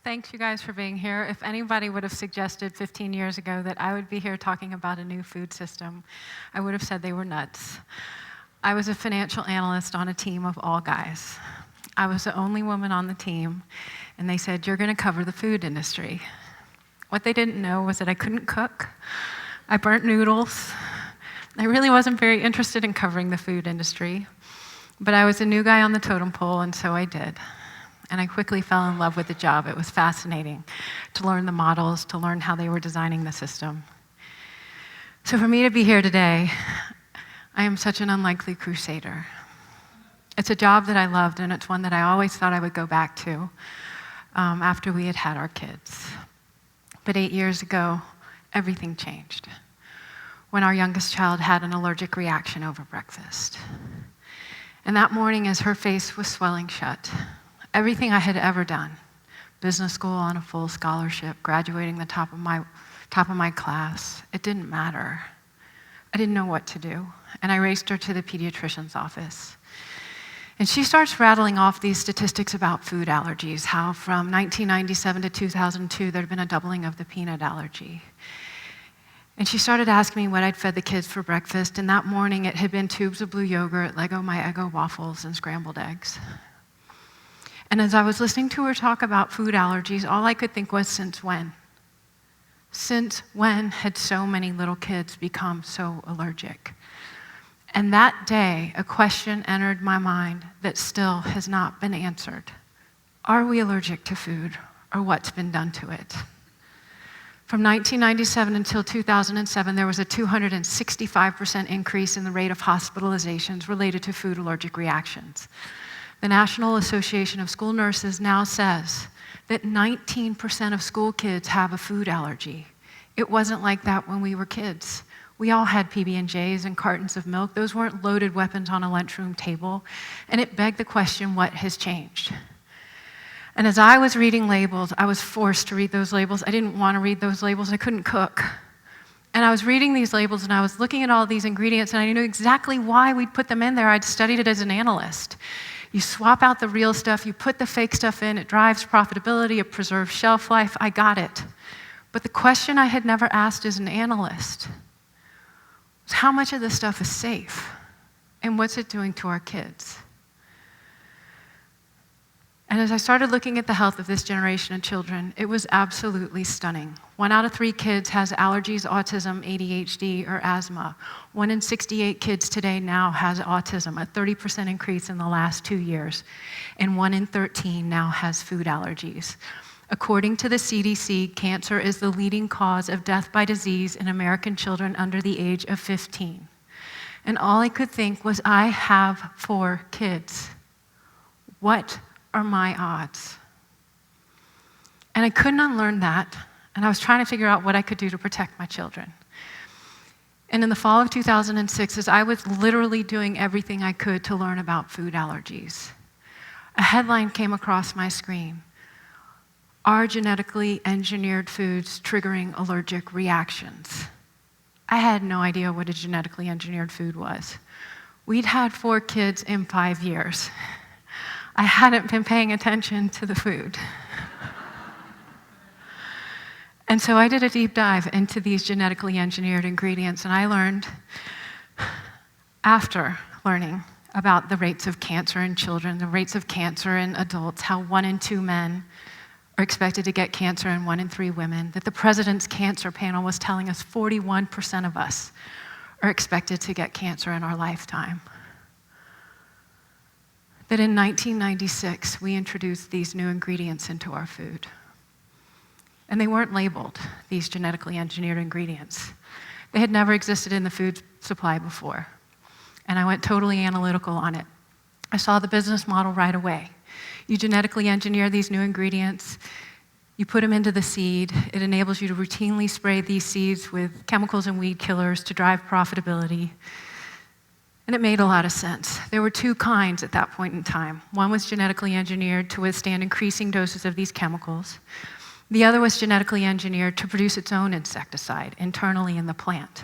Thanks, you guys, for being here. If anybody would have suggested 15 years ago that I would be here talking about a new food system, I would have said they were nuts. I was a financial analyst on a team of all guys. I was the only woman on the team, and they said, "You're going to cover the food industry." What they didn't know was that I couldn't cook. I burnt noodles. I really wasn't very interested in covering the food industry, but I was a new guy on the totem pole, and so I did. And I quickly fell in love with the job. It was fascinating to learn the models, to learn how they were designing the system. So for me to be here today, I am such an unlikely crusader. It's a job that I loved, and it's one that I always thought I would go back to after we had had our kids. But 8 years ago, everything changed when our youngest child had an allergic reaction over breakfast. And that morning, as her face was swelling shut, everything I had ever done, business school on a full scholarship, graduating the top of my class, it didn't matter. I didn't know what to do. And I raced her to the pediatrician's office. And she starts rattling off these statistics about food allergies, how from 1997 to 2002, there had been a doubling of the peanut allergy. And she started asking me what I'd fed the kids for breakfast, and that morning it had been tubes of blue yogurt, Lego My Eggo waffles, and scrambled eggs. And as I was listening to her talk about food allergies, all I could think was, since when? Since when had so many little kids become so allergic? And that day, a question entered my mind that still has not been answered. Are we allergic to food, or what's been done to it? From 1997 until 2007, there was a 265% increase in the rate of hospitalizations related to food allergic reactions. The National Association of School Nurses now says that 19% of school kids have a food allergy. It wasn't like that when we were kids. We all had PB&Js and cartons of milk. Those weren't loaded weapons on a lunchroom table. And it begged the question, what has changed? And as I was reading labels, I was forced to read those labels. I didn't want to read those labels. I couldn't cook. And I was reading these labels, and I was looking at all these ingredients, and I knew exactly why we'd put them in there. I'd studied it as an analyst. You swap out the real stuff, you put the fake stuff in, it drives profitability, it preserves shelf life. I got it. But the question I had never asked as an analyst was, how much of this stuff is safe? And what's it doing to our kids? And as I started looking at the health of this generation of children, it was absolutely stunning. 1 out of 3 kids has allergies, autism, ADHD, or asthma. 1 in 68 kids today now has autism, a 30% increase in the last 2 years. And 1 in 13 now has food allergies. According to the CDC, cancer is the leading cause of death by disease in American children under the age of 15. And all I could think was, I have 4 kids. What are my odds? And I couldn't unlearn that, and I was trying to figure out what I could do to protect my children. And in the fall of 2006, as I was literally doing everything I could to learn about food allergies, a headline came across my screen: "Are genetically engineered foods triggering allergic reactions?" I had no idea what a genetically engineered food was. We'd had 4 kids in 5 years. I hadn't been paying attention to the food. And so I did a deep dive into these genetically engineered ingredients, and I learned, after learning about the rates of cancer in children, the rates of cancer in adults, how 1 in 2 men are expected to get cancer and 1 in 3 women, that the President's Cancer Panel was telling us 41% of us are expected to get cancer in our lifetime. That in 1996, we introduced these new ingredients into our food. And they weren't labeled, these genetically engineered ingredients. They had never existed in the food supply before. And I went totally analytical on it. I saw the business model right away. You genetically engineer these new ingredients, you put them into the seed, it enables you to routinely spray these seeds with chemicals and weed killers to drive profitability. And it made a lot of sense. There were 2 kinds at that point in time. One was genetically engineered to withstand increasing doses of these chemicals. The other was genetically engineered to produce its own insecticide internally in the plant.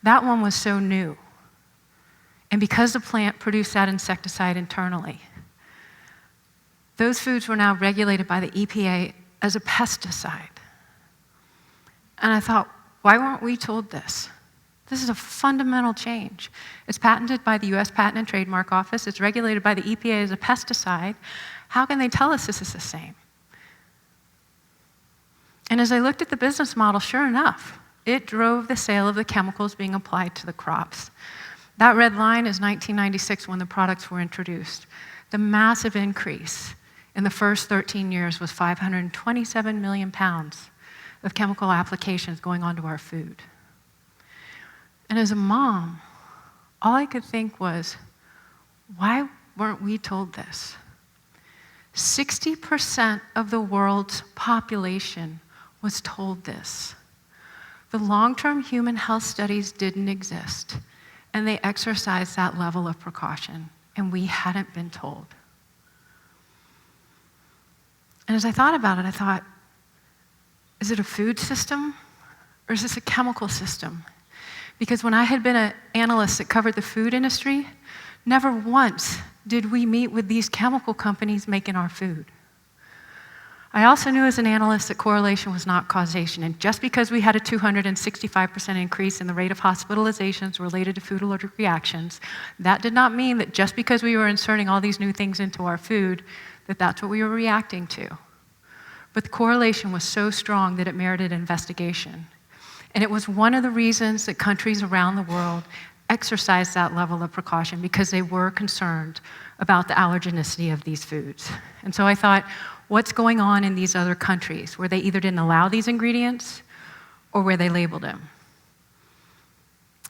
That one was so new. And because the plant produced that insecticide internally, those foods were now regulated by the EPA as a pesticide. And I thought, why weren't we told this? This is a fundamental change. It's patented by the US Patent and Trademark Office. It's regulated by the EPA as a pesticide. How can they tell us this is the same? And as I looked at the business model, sure enough, it drove the sale of the chemicals being applied to the crops. That red line is 1996 when the products were introduced. The massive increase in the first 13 years was 527 million pounds of chemical applications going onto our food. And as a mom, all I could think was, why weren't we told this? 60% of the world's population was told this. The long-term human health studies didn't exist, and they exercised that level of precaution, and we hadn't been told. And as I thought about it, I thought, is it a food system, or is this a chemical system? Because when I had been an analyst that covered the food industry, never once did we meet with these chemical companies making our food. I also knew as an analyst that correlation was not causation, and just because we had a 265% increase in the rate of hospitalizations related to food allergic reactions, that did not mean that just because we were inserting all these new things into our food, that that's what we were reacting to. But the correlation was so strong that it merited investigation. And it was one of the reasons that countries around the world exercised that level of precaution, because they were concerned about the allergenicity of these foods. And so I thought, what's going on in these other countries where they either didn't allow these ingredients or where they labeled them?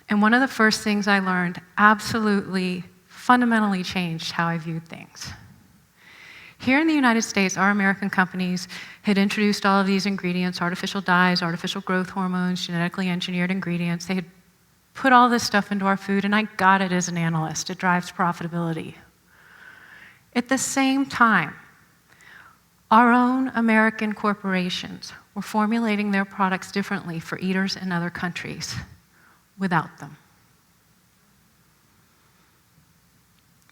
And one of the first things I learned absolutely fundamentally changed how I viewed things. Here in the United States, our American companies had introduced all of these ingredients, artificial dyes, artificial growth hormones, genetically engineered ingredients. They had put all this stuff into our food, and I got it as an analyst. It drives profitability. At the same time, our own American corporations were formulating their products differently for eaters in other countries without them.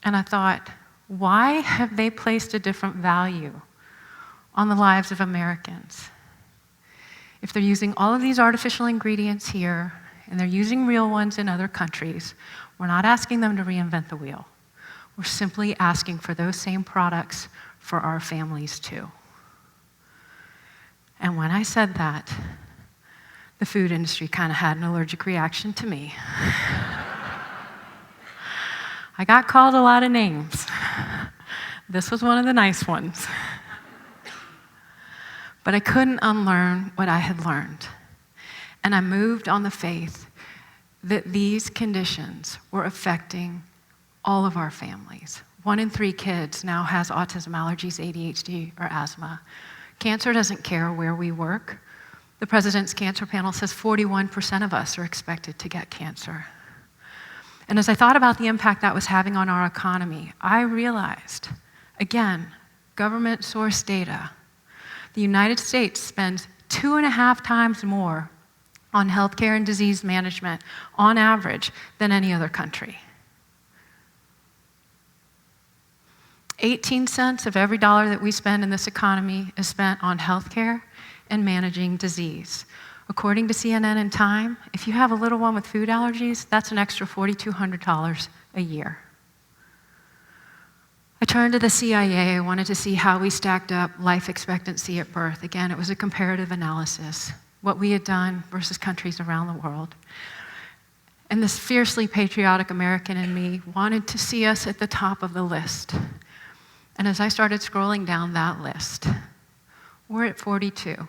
And I thought, why have they placed a different value on the lives of Americans? If they're using all of these artificial ingredients here, and they're using real ones in other countries, we're not asking them to reinvent the wheel. We're simply asking for those same products for our families too. And when I said that, the food industry kind of had an allergic reaction to me. I got called a lot of names. This was one of the nice ones. But I couldn't unlearn what I had learned. And I moved on the faith that these conditions were affecting all of our families. 1 in 3 kids now has autism, allergies, ADHD, or asthma. Cancer doesn't care where we work. The President's Cancer Panel says 41% of us are expected to get cancer. And as I thought about the impact that was having on our economy, I realized, again, government source data, the United States spends 2.5 times more on healthcare and disease management on average than any other country. 18 cents of every dollar that we spend in this economy is spent on healthcare and managing disease. According to CNN and Time, if you have a little one with food allergies, that's an extra $4,200 a year. I turned to the CIA. I wanted to see how we stacked up life expectancy at birth. Again, it was a comparative analysis, what we had done versus countries around the world. And this fiercely patriotic American in me wanted to see us at the top of the list. And as I started scrolling down that list, we're at 42,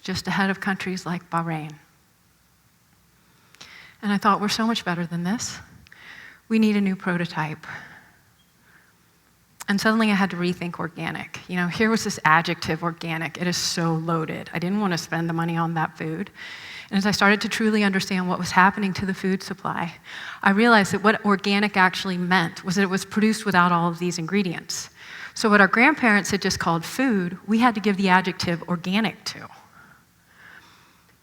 just ahead of countries like Bahrain. And I thought, we're so much better than this. We need a new prototype. And suddenly I had to rethink organic. You know, here was this adjective, organic. It is so loaded. I didn't want to spend the money on that food. And as I started to truly understand what was happening to the food supply, I realized that what organic actually meant was that it was produced without all of these ingredients. So what our grandparents had just called food, we had to give the adjective organic to.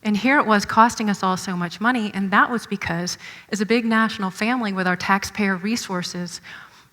And here it was costing us all so much money, and that was because, as a big national family with our taxpayer resources,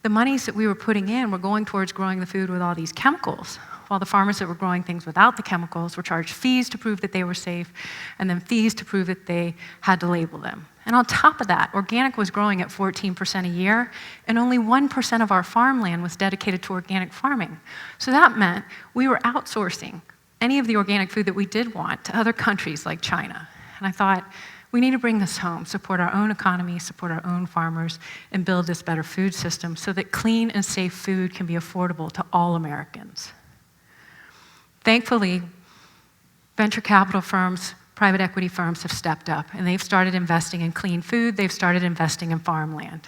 the monies that we were putting in were going towards growing the food with all these chemicals. while the farmers that were growing things without the chemicals were charged fees to prove that they were safe, and then fees to prove that they had to label them. And on top of that, organic was growing at 14% a year, and only 1% of our farmland was dedicated to organic farming. So that meant we were outsourcing any of the organic food that we did want to other countries like China. And I thought, we need to bring this home, support our own economy, support our own farmers, and build this better food system so that clean and safe food can be affordable to all Americans. Thankfully, venture capital firms, private equity firms have stepped up, and they've started investing in clean food, they've started investing in farmland.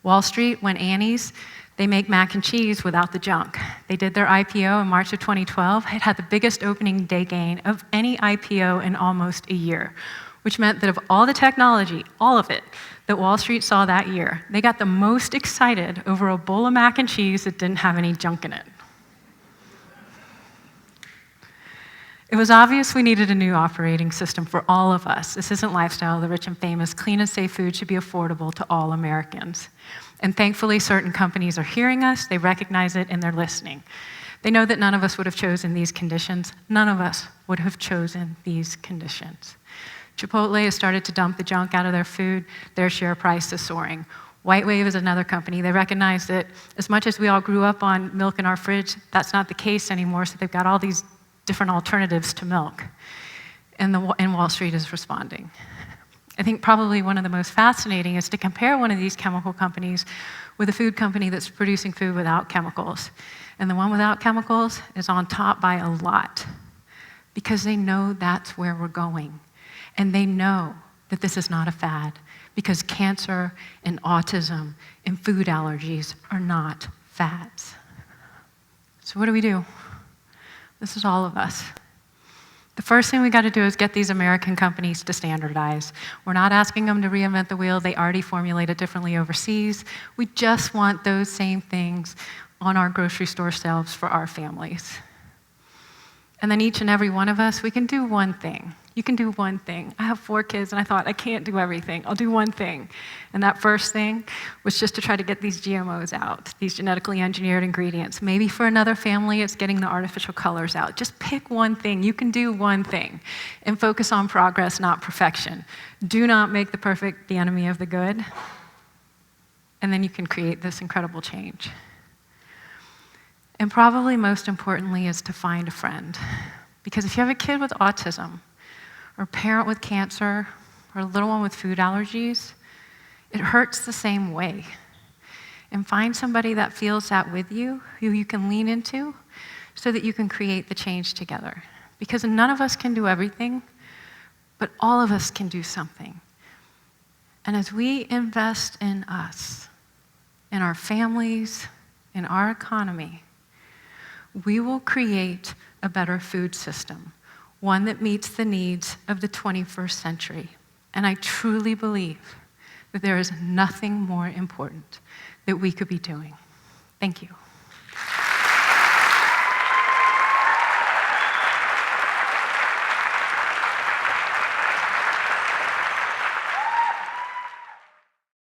Wall Street went Annie's. They make mac and cheese without the junk. They did their IPO in March of 2012. It had the biggest opening day gain of any IPO in almost a year, which meant that of all the technology, all of it, that Wall Street saw that year, they got the most excited over a bowl of mac and cheese that didn't have any junk in it. It was obvious we needed a new operating system for all of us. This isn't lifestyle, the rich and famous. Clean and safe food should be affordable to all Americans. And thankfully, certain companies are hearing us, they recognize it, and they're listening. They know that none of us would have chosen these conditions. None of us would have chosen these conditions. Chipotle has started to dump the junk out of their food. Their share price is soaring. White Wave is another company. They recognize that as much as we all grew up on milk in our fridge, that's not the case anymore, so they've got all these different alternatives to milk. And Wall Street is responding. I think probably one of the most fascinating is to compare one of these chemical companies with a food company that's producing food without chemicals. And the one without chemicals is on top by a lot because they know that's where we're going. And they know that this is not a fad because cancer and autism and food allergies are not fads. So what do? This is all of us. The first thing we got to do is get these American companies to standardize. We're not asking them to reinvent the wheel. They already formulate it differently overseas. We just want those same things on our grocery store shelves for our families. And then each and every one of us, we can do one thing. You can do one thing. I have 4 kids, and I thought, I can't do everything. I'll do one thing. And that first thing was just to try to get these GMOs out, these genetically engineered ingredients. Maybe for another family, it's getting the artificial colors out. Just pick one thing. You can do one thing. And focus on progress, not perfection. Do not make the perfect the enemy of the good. And then you can create this incredible change. And probably most importantly is to find a friend. Because if you have a kid with autism, or a parent with cancer, or a little one with food allergies, it hurts the same way. And find somebody that feels that with you, who you can lean into, so that you can create the change together. Because none of us can do everything, but all of us can do something. And as we invest in us, in our families, in our economy, we will create a better food system, one that meets the needs of the 21st century. And I truly believe that there is nothing more important that we could be doing. Thank you.